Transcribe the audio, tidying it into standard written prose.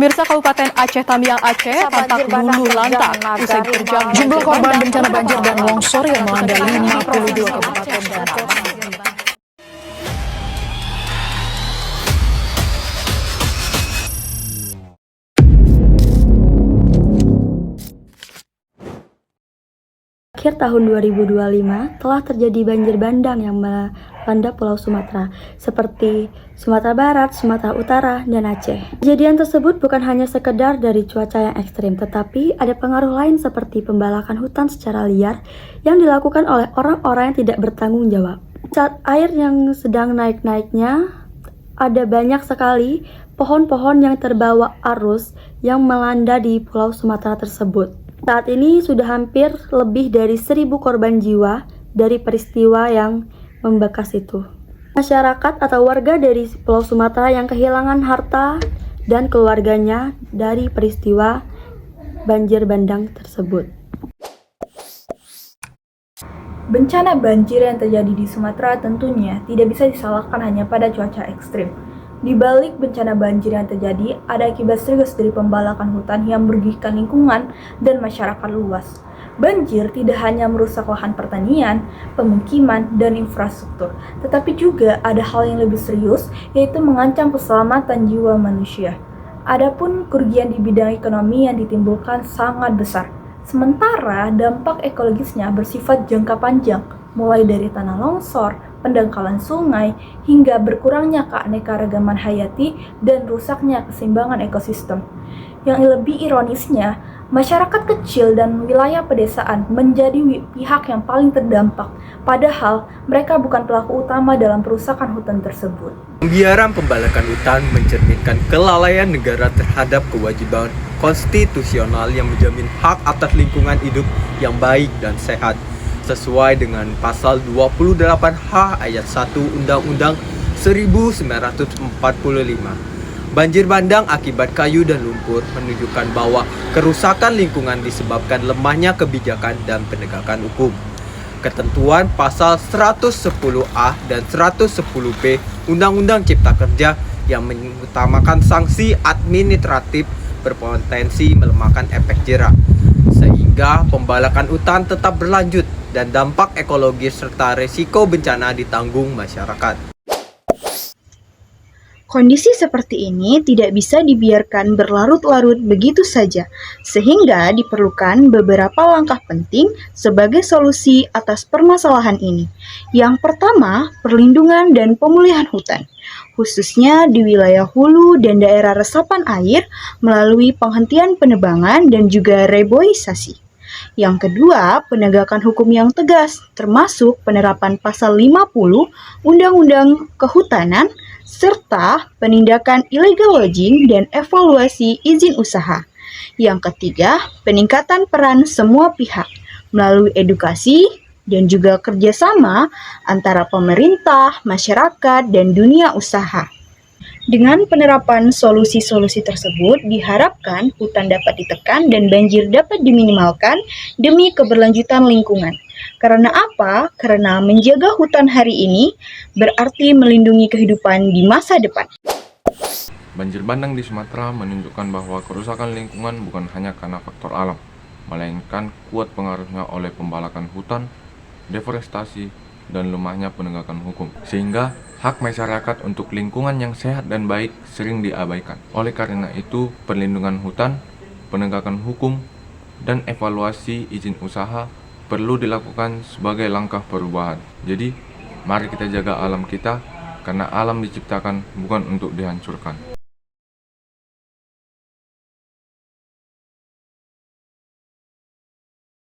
Pemirsa Kabupaten Aceh Tamiang Aceh tampak luluh lantak usai diterjang jumlah korban bencana banjir dan longsor yang melanda 52 kabupaten dan kota. Akhir tahun 2025 telah terjadi banjir bandang yang melanda Pulau Sumatera, seperti Sumatera Barat, Sumatera Utara, dan Aceh. Kejadian tersebut bukan hanya sekedar dari cuaca yang ekstrim, tetapi ada pengaruh lain seperti pembalakan hutan secara liar yang dilakukan oleh orang-orang yang tidak bertanggung jawab. Saat air yang sedang naik-naiknya, ada banyak sekali pohon-pohon yang terbawa arus yang melanda di Pulau Sumatera tersebut. Saat ini sudah hampir lebih dari 1.000 korban jiwa dari peristiwa yang membekas itu. Masyarakat atau warga dari Pulau Sumatera yang kehilangan harta dan keluarganya dari peristiwa banjir bandang tersebut. Bencana banjir yang terjadi di Sumatera tentunya tidak bisa disalahkan hanya pada cuaca ekstrim. Di balik bencana banjir yang terjadi, ada akibat serius dari pembalakan hutan yang merugikan lingkungan dan masyarakat luas. Banjir tidak hanya merusak lahan pertanian, pemukiman, dan infrastruktur, tetapi juga ada hal yang lebih serius, yaitu mengancam keselamatan jiwa manusia. Adapun kerugian di bidang ekonomi yang ditimbulkan sangat besar, sementara dampak ekologisnya bersifat jangka panjang, mulai dari tanah longsor, pendangkalan sungai, hingga berkurangnya keanekaragaman hayati dan rusaknya keseimbangan ekosistem. Yang lebih ironisnya, masyarakat kecil dan wilayah pedesaan menjadi pihak yang paling terdampak, padahal mereka bukan pelaku utama dalam perusakan hutan tersebut. Pembiaran pembalakan hutan mencerminkan kelalaian negara terhadap kewajiban konstitusional yang menjamin hak atas lingkungan hidup yang baik dan sehat, sesuai dengan pasal 28H ayat 1 Undang-Undang 1945. Banjir bandang akibat kayu dan lumpur menunjukkan bahwa kerusakan lingkungan disebabkan lemahnya kebijakan dan penegakan hukum. Ketentuan pasal 110A dan 110B Undang-Undang Cipta Kerja yang mengutamakan sanksi administratif berpotensi melemahkan efek jera, sehingga pembalakan hutan tetap berlanjut dan dampak ekologis serta resiko bencana ditanggung masyarakat. Kondisi seperti ini tidak bisa dibiarkan berlarut-larut begitu saja, sehingga diperlukan beberapa langkah penting sebagai solusi atas permasalahan ini. Yang pertama, perlindungan dan pemulihan hutan, khususnya di wilayah hulu dan daerah resapan air melalui penghentian penebangan dan juga reboisasi. Yang kedua, penegakan hukum yang tegas, termasuk penerapan pasal 50 Undang-Undang Kehutanan, serta penindakan illegal logging dan evaluasi izin usaha. Yang ketiga, peningkatan peran semua pihak melalui edukasi dan juga kerjasama antara pemerintah, masyarakat, dan dunia usaha. Dengan penerapan solusi-solusi tersebut, diharapkan hutan dapat ditekan dan banjir dapat diminimalkan demi keberlanjutan lingkungan. Karena apa? Karena menjaga hutan hari ini berarti melindungi kehidupan di masa depan. Banjir bandang di Sumatera menunjukkan bahwa kerusakan lingkungan bukan hanya karena faktor alam, melainkan kuat pengaruhnya oleh pembalakan hutan, deforestasi, dan lemahnya penegakan hukum. Sehingga hak masyarakat untuk lingkungan yang sehat dan baik sering diabaikan. Oleh karena itu, perlindungan hutan, penegakan hukum, dan evaluasi izin usaha perlu dilakukan sebagai langkah perubahan. Jadi, mari kita jaga alam kita, karena alam diciptakan bukan untuk dihancurkan.